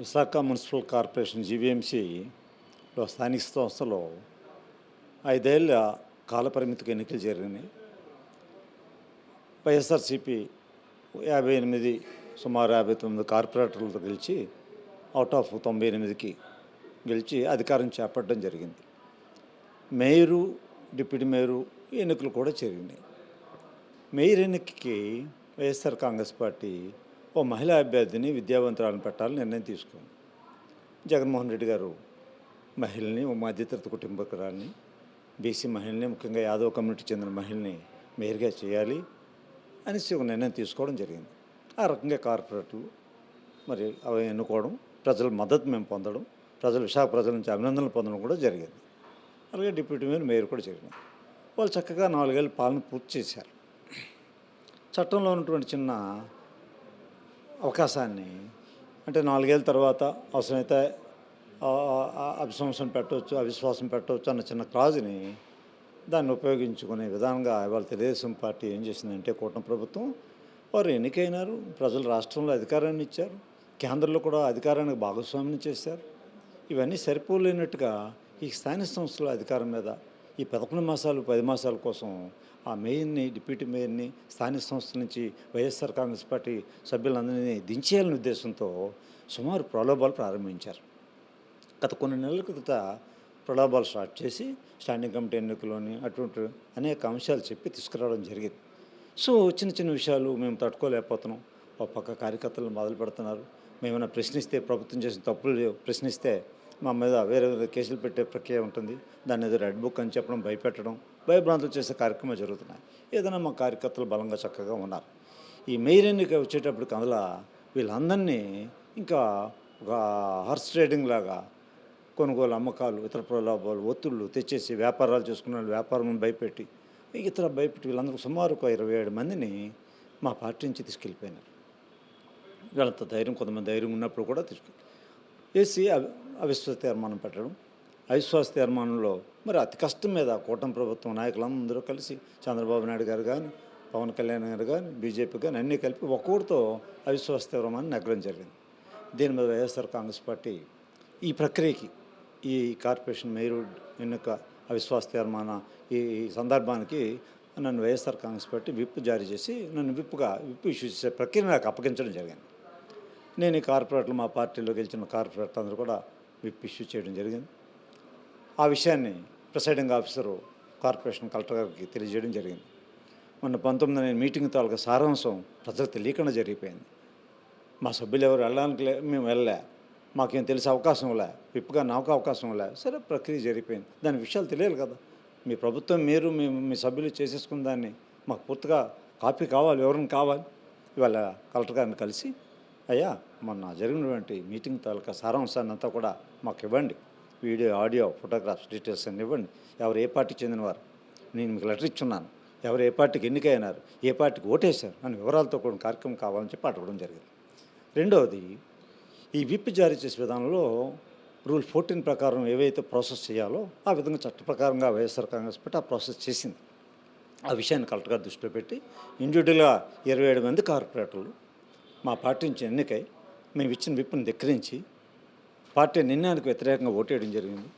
Visakha municipal corporation జీవీఎంసీలో స్థానిక సంస్థలో 5 ఏళ్ల కాలపరిమితికి ఎన్నికలు జరిగినాయి. వైఎస్ఆర్సీపీ 58 సుమారు 59 కార్పొరేటర్లతో గెలిచి అవుట్ ఆఫ్ 98కి గెలిచి అధికారం చేపట్టడం జరిగింది. మేయరు, డిప్యూటీ మేయరు ఎన్నికలు కూడా జరిగినాయి. మేయర్ ఎన్నికకి వైఎస్ఆర్ కాంగ్రెస్ పార్టీ ఓ మహిళా అభ్యర్థిని విద్యావంతురాలను పెట్టాలని నిర్ణయం తీసుకుంది. జగన్మోహన్ రెడ్డి గారు మహిళని, ఓ మధ్యతరగతి కుటుంబకురాలని, బీసీ మహిళని, ముఖ్యంగా యాదవ్ కమ్యూనిటీ చెందిన మహిళని మేయర్గా చేయాలి అనేసి ఒక నిర్ణయం తీసుకోవడం జరిగింది. ఆ రకంగా కార్పొరేటర్లు మరి అవి ఎన్నుకోవడం, ప్రజల మద్దతు మేము పొందడం, విశాఖ ప్రజల నుంచి అభినందనలు పొందడం కూడా జరిగింది. అలాగే డిప్యూటీ మేయర్ కూడా జరిగింది. వాళ్ళు చక్కగా 4 ఏళ్ళ పాలన పూర్తి చేశారు. చట్టంలో ఉన్నటువంటి చిన్న అవకాశాన్ని, అంటే 4 ఏళ్ళ తర్వాత అవసరమైతే అవిశ్వాసం పెట్టవచ్చు అన్న చిన్న క్లాజ్ని దాన్ని ఉపయోగించుకునే విధానంగా ఇవాళ తెలుగుదేశం పార్టీ ఏం చేసిందంటే, కూటమి ప్రభుత్వం వారు ఎన్నికైనారు, ప్రజలు రాష్ట్రంలో అధికారాన్ని ఇచ్చారు, కేంద్రంలో కూడా అధికారానికి భాగస్వామ్యం చేశారు. ఇవన్నీ సరిపోలేనట్టుగా ఈ స్థానిక సంస్థల అధికారం మీద ఈ 11 మాసాలు 10 మాసాల కోసం ఆ మేయర్ని, డిప్యూటీ మేయర్ని స్థానిక సంస్థల నుంచి వైఎస్ఆర్ కాంగ్రెస్ పార్టీ సభ్యులందరినీ దించేయాలనే ఉద్దేశంతో సుమారు ప్రలోభాలు ప్రారంభించారు. గత కొన్ని నెలల క్రిత ప్రలోభాలు స్టార్ట్ చేసి స్టాండింగ్ కమిటీ ఎన్నికలోని అటువంటి అనేక అంశాలు చెప్పి తీసుకురావడం జరిగింది. సో చిన్న చిన్న విషయాలు మేము తట్టుకోలేకపోతున్నాం, ఒక పక్క కార్యకర్తలు మొదలు పెడుతున్నారు, మేమైనా ప్రశ్నిస్తే, ప్రభుత్వం చేసిన తప్పులు ప్రశ్నిస్తే మా మీద వేరే కేసులు పెట్టే ప్రక్రియ ఉంటుంది, దాన్ని ఏదో రెడ్ బుక్ అని చెప్పడం, భయపెట్టడం, భయభ్రాంతులు చేసే కార్యక్రమాలు జరుగుతున్నాయి. ఏదైనా మా కార్యకర్తలు బలంగా చక్కగా ఉన్నారు. ఈ మేయర్ ఎన్నిక వచ్చేటప్పటికి అందులో వీళ్ళందరినీ ఇంకా ఒక హార్స్ ట్రేడింగ్ లాగా కొనుగోలు, అమ్మకాలు, ఇతర ప్రలోభాలు, ఒత్తిళ్ళు తెచ్చేసి వ్యాపారాలు చేసుకున్న వ్యాపారం భయపెట్టి వీళ్ళందరూ సుమారు ఒక 27 మందిని మా పార్టీ నుంచి తీసుకెళ్ళిపోయినారు. వీళ్ళంత ధైర్యం, కొంతమంది ధైర్యం ఉన్నప్పుడు కూడా వేసి అవిశ్వాస తీర్మానం పెట్టడం. అవిశ్వాస తీర్మానంలో మరి అతి కష్టం మీద కూటమి ప్రభుత్వం నాయకులందరూ కలిసి, చంద్రబాబు నాయుడు గారు కానీ, పవన్ కళ్యాణ్ గారు కానీ, బీజేపీ కానీ అన్నీ కలిపి ఒక్కొక్కరితో అవిశ్వాస తీర్మానం నెగ్గడం జరిగింది. దీని మీద వైఎస్ఆర్ కాంగ్రెస్ పార్టీ ఈ ప్రక్రియకి, ఈ కార్పొరేషన్ మేయర్ ఎన్నిక అవిశ్వాస తీర్మాన ఈ సందర్భానికి నన్ను వైఎస్ఆర్ కాంగ్రెస్ పార్టీ విప్ జారీ చేసి నన్ను విప్ ఇష్యూ చేసే ప్రక్రియ నాకు అప్పగించడం జరిగింది. నేను ఈ కార్పొరేటర్లు, మా పార్టీలో గెలిచిన కార్పొరేటర్లు అందరూ కూడా విప్ ఇష్యూ చేయడం జరిగింది. ఆ విషయాన్ని ప్రిసైడింగ్ ఆఫీసరు కార్పొరేషన్ కలెక్టర్ గారికి తెలియజేయడం జరిగింది. మొన్న 19 నేను మీటింగ్ తాలూకా సారాంశం ప్రజలకు తెలియకుండా జరిగిపోయింది. మా సభ్యులు ఎవరు వెళ్ళడానికి మేము వెళ్ళలే, మాకేం తెలిసే అవకాశం లే, విప్గా నాకు అవకాశం లే. సరే, ప్రక్రియ జరిగిపోయింది. దాని విషయాలు తెలియాలి కదా. మీ ప్రభుత్వం మీరు మీ సభ్యులు చేసేసుకున్న దాన్ని మాకు పూర్తిగా కాపీ కావాలి, వివరణ కావాలి. ఇవాళ కలెక్టర్ గారిని కలిసి, అయ్యా మొన్న జరిగినటువంటి మీటింగ్ తాలూకా సారాంశాన్ని అంతా కూడా మాకు ఇవ్వండి, వీడియో, ఆడియో, ఫోటోగ్రాఫ్స్, డీటెయిల్స్ అన్ని ఇవ్వండి. ఎవరు ఏ పార్టీకి చెందినవారు, నేను మీకు లెటర్ ఇచ్చున్నాను, ఎవరు ఏ పార్టీకి ఎన్నికైనారు, ఏ పార్టీకి ఓటేశారు అని వివరాలతో కూడిన కార్యక్రమం కావాలని చెప్పి అడగడం జరిగింది. రెండవది, ఈ విప్ జారీ చేసే విధానంలో రూల్ 14 ప్రకారం ఏవైతే ప్రాసెస్ చేయాలో ఆ విధంగా చట్ట ప్రకారంగా వైఎస్ఆర్ కాంగ్రెస్ పార్టీ ఆ ప్రాసెస్ చేసింది. ఆ విషయాన్ని కలెక్టర్ గారు దృష్టిలో పెట్టి ఇండివిజువల్గా 27 మంది కార్పొరేటర్లు మా పార్టీ నుంచి ఎన్నికై మేము ఇచ్చిన విప్ని ధిక్కరించి పార్టీ నిర్ణయానికి వ్యతిరేకంగా ఓటేయడం జరిగింది.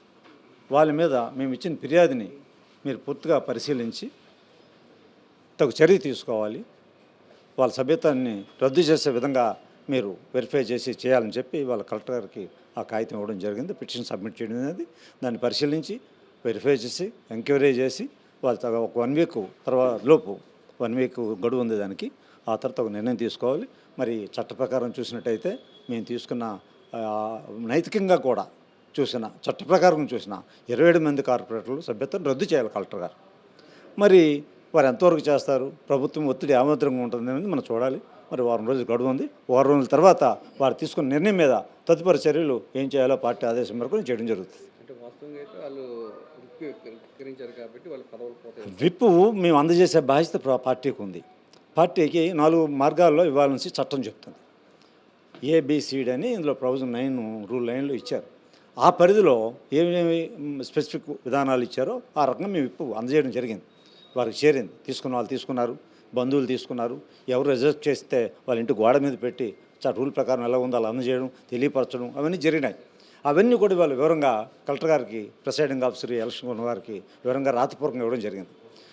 వాళ్ళ మీద మేము ఇచ్చిన ఫిర్యాదుని మీరు పూర్తిగా పరిశీలించి తగు చర్య తీసుకోవాలి, వాళ్ళ సభ్యత్వాన్ని రద్దు చేసే విధంగా మీరు వెరిఫై చేయాలని చెప్పి వాళ్ళ కలెక్టర్ గారికి ఆ కాగితం ఇవ్వడం జరిగింది. పిటిషన్ సబ్మిట్ చేయడం అనేది, దాన్ని పరిశీలించి వెరిఫై చేసి ఎంక్వైరీ చేసి వాళ్ళ ఒక 1 వీక్ తర్వాత లోపు 1 వీక్ గడువు ఉంది దానికి, ఆ తర్వాత ఒక నిర్ణయం తీసుకోవాలి. మరి చట్ట ప్రకారం చూసినట్టయితే మేము తీసుకున్న నైతికంగా కూడా చట్ట ప్రకారం చూసిన 27 మంది కార్పొరేటర్లు సభ్యత్వం రద్దు చేయాలి కలెక్టర్ గారు. మరి వారు ఎంతవరకు చేస్తారు, ప్రభుత్వం ఒత్తిడి ఏమాత్రంగా ఉంటుంది అనేది మనం చూడాలి. మరి వారం రోజులు గడువు ఉంది. వారం రోజుల తర్వాత వారు తీసుకున్న నిర్ణయం మీద తదుపరి చర్యలు ఏం చేయాలో పార్టీ ఆదేశం మేరకు చేయడం జరుగుతుంది. విప్ మేము అందజేసే బాధ్యత పార్టీకి ఉంది. పార్టీకి 4 మార్గాల్లో ఇవ్వాలని చట్టం చెప్తుంది. ఏబిసిడి అని ఇందులో ప్రొవిజన్ 9 రూల్ 9లో ఇచ్చారు. ఆ పరిధిలో ఏమేమి స్పెసిఫిక్ విధానాలు ఇచ్చారో ఆ రకంగా మేము విప్ అందజేయడం జరిగింది. వారికి చేరింది. తీసుకున్న వాళ్ళు తీసుకున్నారు, బంధువులు తీసుకున్నారు, ఎవరు రిజెక్ట్ చేస్తే వాళ్ళ ఇంటి గోడ మీద పెట్టి రూల్ ప్రకారం ఎలా ఉందో అలా అందజేయడం, తెలియపరచడం అవన్నీ జరిగినాయి. అవన్నీ కూడా వాళ్ళు వివరంగా కలెక్టర్ గారికి, ప్రిసైడింగ్ ఆఫీసర్, ఎలక్షన్ ఉన్న వారికి వివరంగా రాతపూర్వకంగా ఇవ్వడం జరిగింది.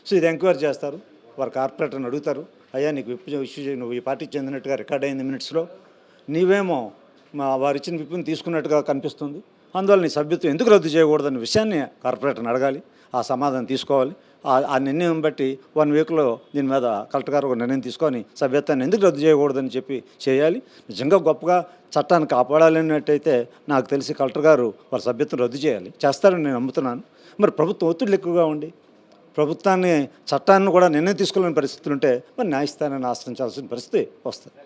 సో ఇది ఎంక్వైరీ చేస్తారు, వారు కార్పొరేటర్ని అడుగుతారు, అయ్యా నీకు విప్ ఇష్యూ నువ్వు ఈ పార్టీకి చెందినట్టుగా రికార్డ్ అయింది మినిట్స్లో, నీవేమో వారు ఇచ్చిన విప్ని తీసుకున్నట్టుగా కనిపిస్తుంది, అందువల్ల నీ సభ్యత్వం ఎందుకు రద్దు చేయకూడదనే విషయాన్ని కార్పొరేటర్ని అడగాలి, ఆ సమాధానం తీసుకోవాలి. ఆ నిర్ణయం బట్టి 1 వీక్లో దీని మీద కలెక్టర్ గారు ఒక నిర్ణయం తీసుకొని సభ్యత్వాన్ని ఎందుకు రద్దు చేయకూడదని చెప్పి చేయాలి. నిజంగా గొప్పగా చట్టాన్ని కాపాడాలన్నట్టయితే నాకు తెలిసి కలెక్టర్ గారు వాళ్ళ సభ్యత్వం రద్దు చేయాలి, చేస్తారని నేను నమ్ముతున్నాను. మరి ప్రభుత్వం ఒత్తిళ్ళు ఎక్కువగా ఉండి ప్రభుత్వాన్ని చట్టాన్ని కూడా నిర్ణయం తీసుకోలేని పరిస్థితులు ఉంటే మరి న్యాయస్థానాన్ని ఆశ్రయించాల్సిన పరిస్థితి వస్తుంది.